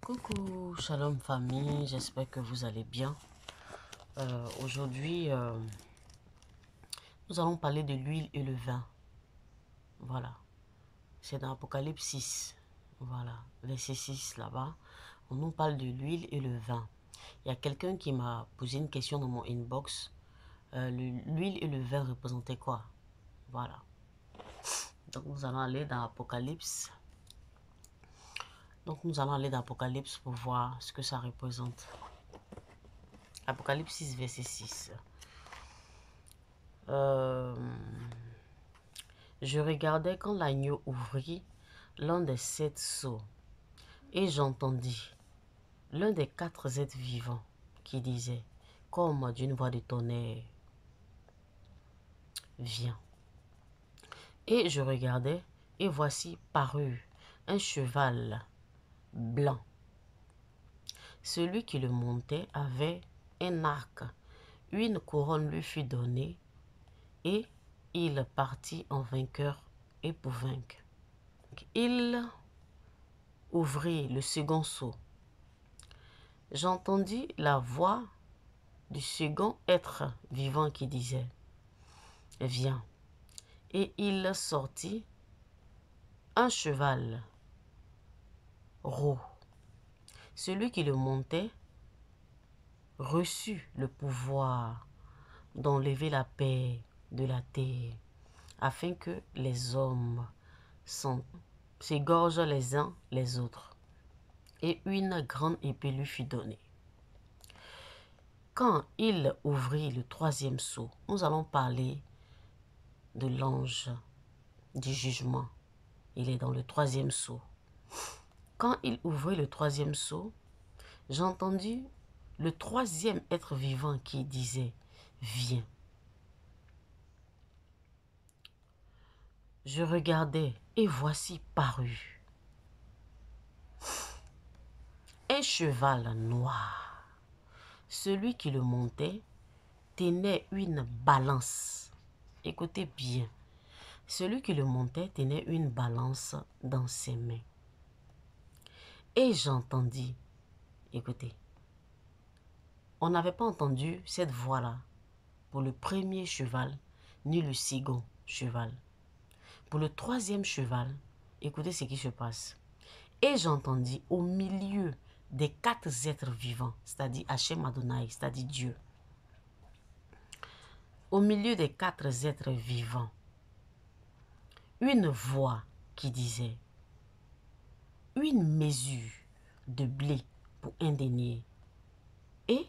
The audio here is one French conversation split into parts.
Coucou, shalom famille, j'espère que vous allez bien. Aujourd'hui, nous allons parler de l'huile et le vin. Voilà, c'est dans Apocalypse 6. Voilà, verset 6 là-bas. On nous parle de l'huile et le vin. Il y a quelqu'un qui m'a posé une question dans mon inbox. L'huile et le vin représentaient quoi? Voilà. Donc nous allons aller dans Apocalypse. Donc nous allons aller dans Apocalypse pour voir ce que ça représente. Apocalypse 6, verset 6. Je regardais quand l'agneau ouvrit l'un des 7 sceaux, et j'entendis l'un des 4 êtres vivants qui disait, comme d'une voix de tonnerre, viens. Et je regardais, et voici parut un cheval blanc. Celui qui le montait avait un arc, une couronne lui fut donnée, et il partit en vainqueur et pour vaincre. Il ouvrit le second sceau. J'entendis la voix du second être vivant qui disait, viens. Et il sortit un cheval roux. Celui qui le montait reçut le pouvoir d'enlever la paix de la terre, afin que les hommes s'égorgent les uns les autres. Et une grande épée lui fut donnée. Quand il ouvrit le troisième sceau, nous allons parler de l'ange du jugement. Il est dans le troisième sceau. Quand il ouvrit le troisième sceau, j'entendis le troisième être vivant qui disait, viens. Je regardais et voici parut un cheval noir. Celui qui le montait tenait une balance. Écoutez bien. Celui qui le montait tenait une balance dans ses mains. Et j'entendis, écoutez, on n'avait pas entendu cette voix-là pour le premier cheval, ni le second cheval. Pour le troisième cheval, écoutez ce qui se passe. Et j'entendis au milieu des 4 êtres vivants, c'est-à-dire Hachem Adonai, c'est-à-dire Dieu. Au milieu des 4 êtres vivants, une voix qui disait, une mesure de blé pour un denier et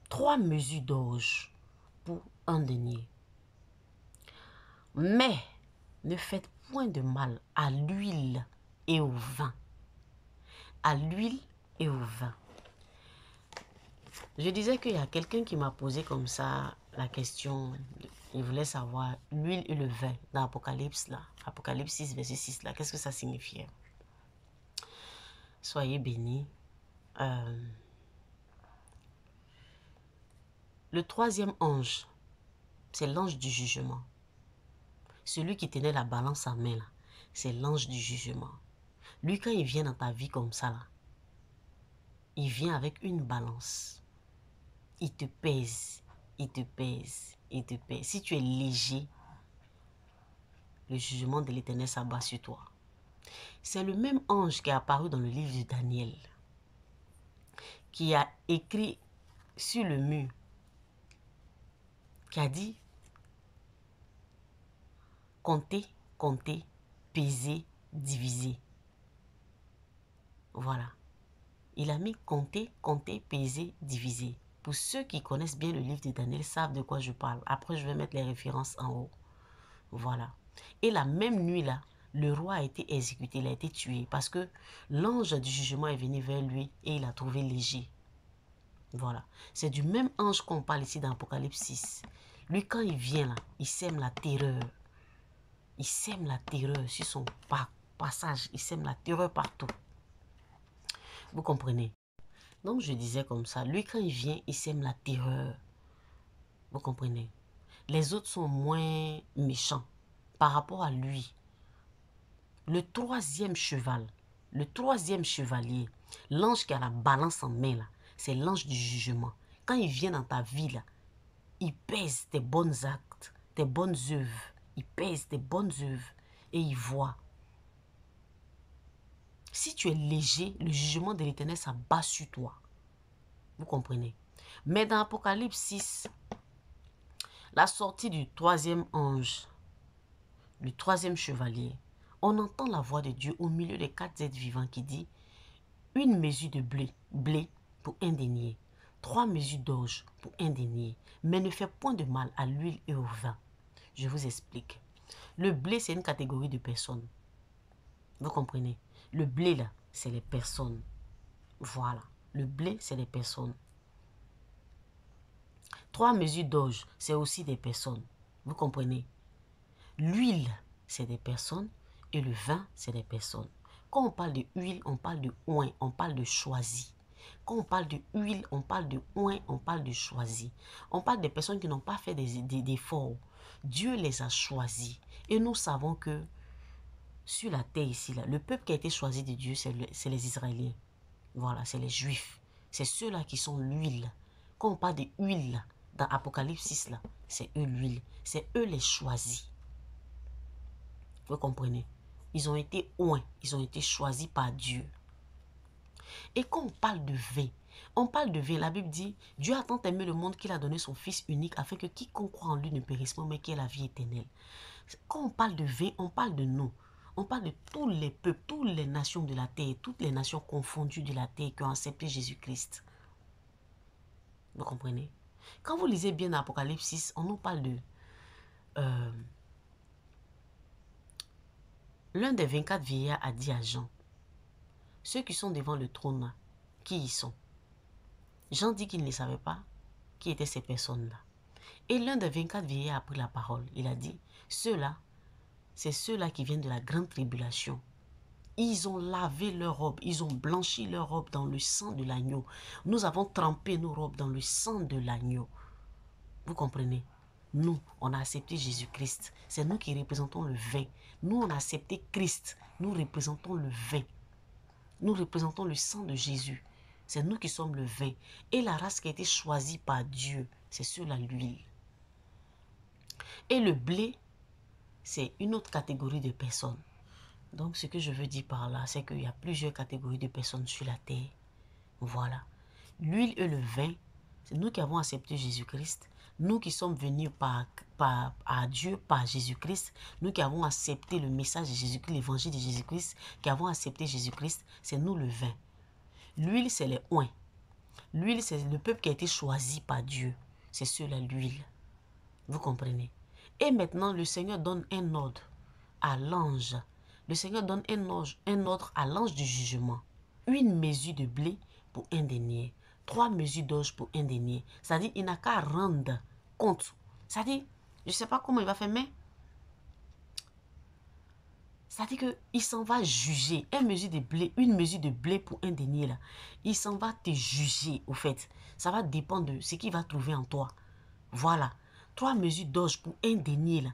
3 mesures d'orge pour un denier. Mais ne faites point de mal à l'huile et au vin. À l'huile et au vin. Je disais qu'il y a quelqu'un qui m'a posé comme ça la question. Il voulait savoir l'huile et le vin dans Apocalypse là. Apocalypse 6, verset 6 là. Qu'est-ce que ça signifiait? Soyez bénis. Le troisième ange, c'est l'ange du jugement. Celui qui tenait la balance en main là, c'est l'ange du jugement. Lui, quand il vient dans ta vie comme ça là, il vient avec une balance. Il te pèse, il te pèse, il te pèse. Si tu es léger, le jugement de l'Éternel s'abat sur toi. C'est le même ange qui est apparu dans le livre de Daniel, qui a écrit sur le mur, qui a dit, comptez, comptez, peser, diviser. Voilà. Il a mis compter, compter, peser, diviser. Pour ceux qui connaissent bien le livre de Daniel, savent de quoi je parle. Après, je vais mettre les références en haut. Voilà. Et la même nuit là, le roi a été exécuté, il a été tué. Parce que l'ange du jugement est venu vers lui et il a trouvé léger. Voilà. C'est du même ange qu'on parle ici dans Apocalypse 6. Lui, quand il vient là, il sème la terreur. Il sème la terreur sur son passage. Il sème la terreur partout. Vous comprenez? Donc, je disais comme ça. Lui, quand il vient, il sème la terreur. Vous comprenez? Les autres sont moins méchants par rapport à lui. Le troisième cheval, Le troisième chevalier, l'ange qui a la balance en main, là, c'est l'ange du jugement. Quand il vient dans ta vie, là, il pèse tes bons actes, tes bonnes œuvres. Il pèse tes bonnes œuvres et il voit. Si tu es léger, le jugement de l'Éternel s'abat sur toi. Vous comprenez? Mais dans Apocalypse 6, la sortie du troisième ange, le troisième chevalier, on entend la voix de Dieu au milieu des 4 êtres vivants qui dit: une mesure de blé pour un denier, 3 mesures d'orge pour un denier, mais ne fais point de mal à l'huile et au vin. Je vous explique. Le blé, c'est une catégorie de personnes. Vous comprenez? Le blé, là, c'est les personnes. Voilà. Le blé, c'est les personnes. 3 mesures d'orge, c'est aussi des personnes. Vous comprenez? L'huile, c'est des personnes. Et le vin, c'est des personnes. Quand on parle de huile, on parle de oint, on parle de choisi. Quand on parle de huile, on parle de oint, on parle de choisi. On parle des personnes qui n'ont pas fait d'efforts. Dieu les a choisis. Et nous savons que sur la terre ici, là, le peuple qui a été choisi de Dieu, c'est les Israéliens. Voilà, c'est les Juifs. C'est ceux-là qui sont l'huile. Quand on parle de huile, dans Apocalypse 6, là, c'est eux l'huile. C'est eux les choisis. Vous comprenez? Ils ont été oints, ils ont été choisis par Dieu. Et quand on parle de vin, la Bible dit, Dieu a tant aimé le monde qu'il a donné son Fils unique afin que quiconque croit en lui ne périsse pas, mais qu'il ait la vie éternelle. Quand on parle de vin, on parle de nous. On parle de tous les peuples, toutes les nations de la terre, toutes les nations confondues de la terre qui ont accepté Jésus-Christ. Vous comprenez? Quand vous lisez bien Apocalypse 6, on nous parle de... l'un des 24 vieillards a dit à Jean, ceux qui sont devant le trône, qui y sont? Jean dit qu'il ne savait pas qui étaient ces personnes-là. Et l'un des 24 vieillards a pris la parole. Il a dit, ceux-là, c'est ceux-là qui viennent de la grande tribulation. Ils ont lavé leurs robes, ils ont blanchi leurs robes dans le sang de l'agneau. Nous avons trempé nos robes dans le sang de l'agneau. Vous comprenez? Nous, on a accepté Jésus-Christ. C'est nous qui représentons le vin. Nous, on a accepté Christ. Nous représentons le vin. Nous représentons le sang de Jésus. C'est nous qui sommes le vin. Et la race qui a été choisie par Dieu, c'est sur l'huile. Et le blé, c'est une autre catégorie de personnes. Donc, ce que je veux dire par là, c'est qu'il y a plusieurs catégories de personnes sur la terre. Voilà. L'huile et le vin, c'est nous qui avons accepté Jésus-Christ. Nous qui sommes venus à Dieu par Jésus-Christ. Nous qui avons accepté le message de Jésus-Christ, l'évangile de Jésus-Christ, qui avons accepté Jésus-Christ, c'est nous le vin. L'huile, c'est les oints. L'huile, c'est le peuple qui a été choisi par Dieu. C'est ceux-là, l'huile. Vous comprenez? Et maintenant, le Seigneur donne un ordre à l'ange. Le Seigneur donne un ordre à l'ange du jugement. Une mesure de blé pour un denier. 3 mesures d'orge pour un denier. C'est-à-dire, il n'a qu'à rendre compte. C'est-à-dire, je ne sais pas comment il va faire, mais c'est-à-dire qu'il s'en va juger. Une mesure de blé pour un denier, là. Il s'en va te juger, au fait. Ça va dépendre de ce qu'il va trouver en toi. Voilà. 3 mesures d'orge pour un denier, là.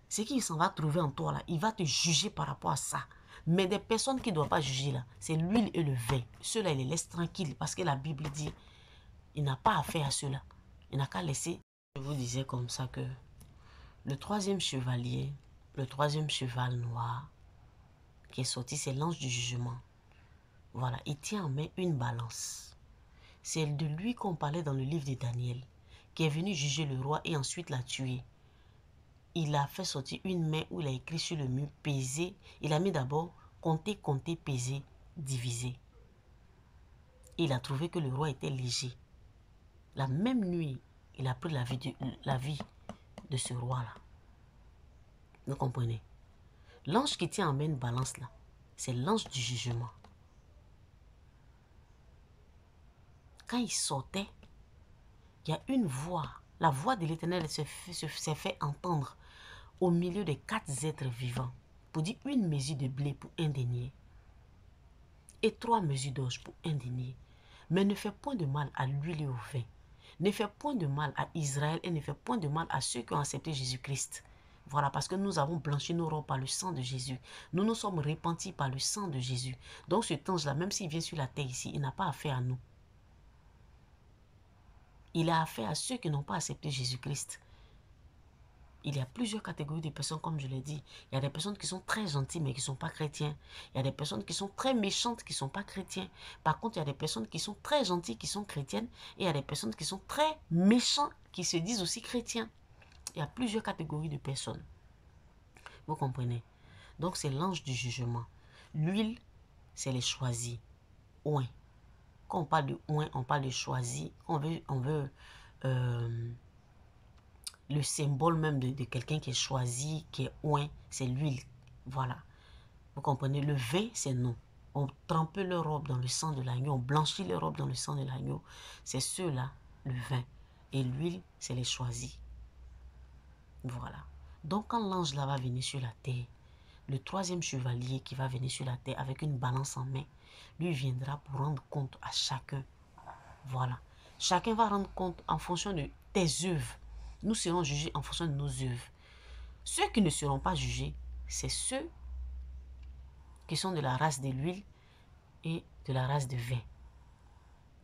Ce qu'il s'en va trouver en toi, là, il va te juger par rapport à ça. Mais des personnes qui ne doivent pas juger, là, c'est l'huile et le vin. Ceux-là, il les laisse tranquilles parce que la Bible dit, il n'a pas affaire à ceux-là. Il n'a qu'à laisser. Je vous disais comme ça que le troisième chevalier, le troisième cheval noir qui est sorti, c'est l'ange du jugement. Voilà, il tient en main une balance. C'est de lui qu'on parlait dans le livre de Daniel, qui est venu juger le roi et ensuite l'a tué. Il a fait sortir une main où il a écrit sur le mur peser. Il a mis d'abord compter, compter, peser, diviser. Il a trouvé que le roi était léger. La même nuit, il a pris la vie de ce roi-là. Vous comprenez? L'ange qui tient en main une balance là, c'est l'ange du jugement. Quand il sortait, il y a une voix. La voix de l'Éternel s'est fait entendre au milieu des 4 êtres vivants pour dire une mesure de blé pour un denier et 3 mesures d'orge pour un denier. Mais ne fais point de mal à l'huile et au vin. Ne fais point de mal à Israël et ne fais point de mal à ceux qui ont accepté Jésus-Christ. Voilà, parce que nous avons blanchi nos robes par le sang de Jésus. Nous nous sommes repentis par le sang de Jésus. Donc cet ange-là, même s'il vient sur la terre ici, il n'a pas affaire à nous. Il a affaire à ceux qui n'ont pas accepté Jésus-Christ. Il y a plusieurs catégories de personnes, comme je l'ai dit. Il y a des personnes qui sont très gentilles, mais qui ne sont pas chrétiens. Il y a des personnes qui sont très méchantes, qui ne sont pas chrétiens. Par contre, il y a des personnes qui sont très gentilles, qui sont chrétiennes. Et il y a des personnes qui sont très méchantes, qui se disent aussi chrétiens. Il y a plusieurs catégories de personnes. Vous comprenez? Donc, c'est l'ange du jugement. L'huile, c'est les choisis. Oin. Quand on parle de oin, on parle de choisis. On veut le symbole même de quelqu'un qui est choisi, qui est oint, c'est l'huile. Voilà. Vous comprenez? Le vin, c'est non. On trempe leur robe dans le sang de l'agneau, on blanchit leur robe dans le sang de l'agneau. C'est ceux-là, le vin. Et l'huile, c'est les choisis. Voilà. Donc, quand l'ange là va venir sur la terre, le troisième chevalier qui va venir sur la terre avec une balance en main, lui viendra pour rendre compte à chacun. Voilà. Chacun va rendre compte en fonction de tes œuvres. Nous serons jugés en fonction de nos œuvres. Ceux qui ne seront pas jugés, c'est ceux qui sont de la race de l'huile et de la race de vin.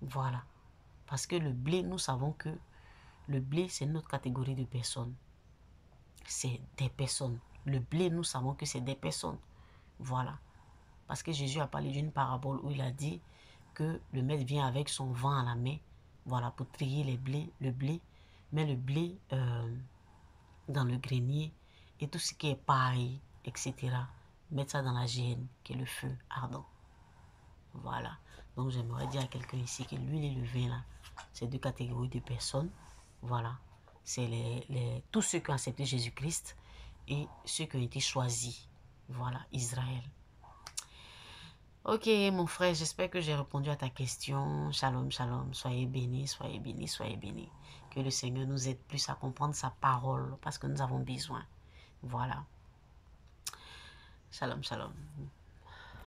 Voilà. Parce que le blé, nous savons que le blé, c'est une autre catégorie de personnes. C'est des personnes. Le blé, nous savons que c'est des personnes. Voilà. Parce que Jésus a parlé d'une parabole où il a dit que le maître vient avec son vent à la main, voilà, pour trier le blé, met le blé dans le grenier et tout ce qui est paille, etc. Mettre ça dans la géhenne, qui est le feu ardent. Voilà. Donc j'aimerais dire à quelqu'un ici que l'huile et le vin, là, c'est deux catégories de personnes. Voilà. C'est tous ceux qui ont accepté Jésus-Christ et ceux qui ont été choisis. Voilà, Israël. Ok, mon frère, j'espère que j'ai répondu à ta question. Shalom, shalom. Soyez bénis, soyez bénis, soyez bénis. Que le Seigneur nous aide plus à comprendre sa parole parce que nous avons besoin. Voilà. Shalom, shalom.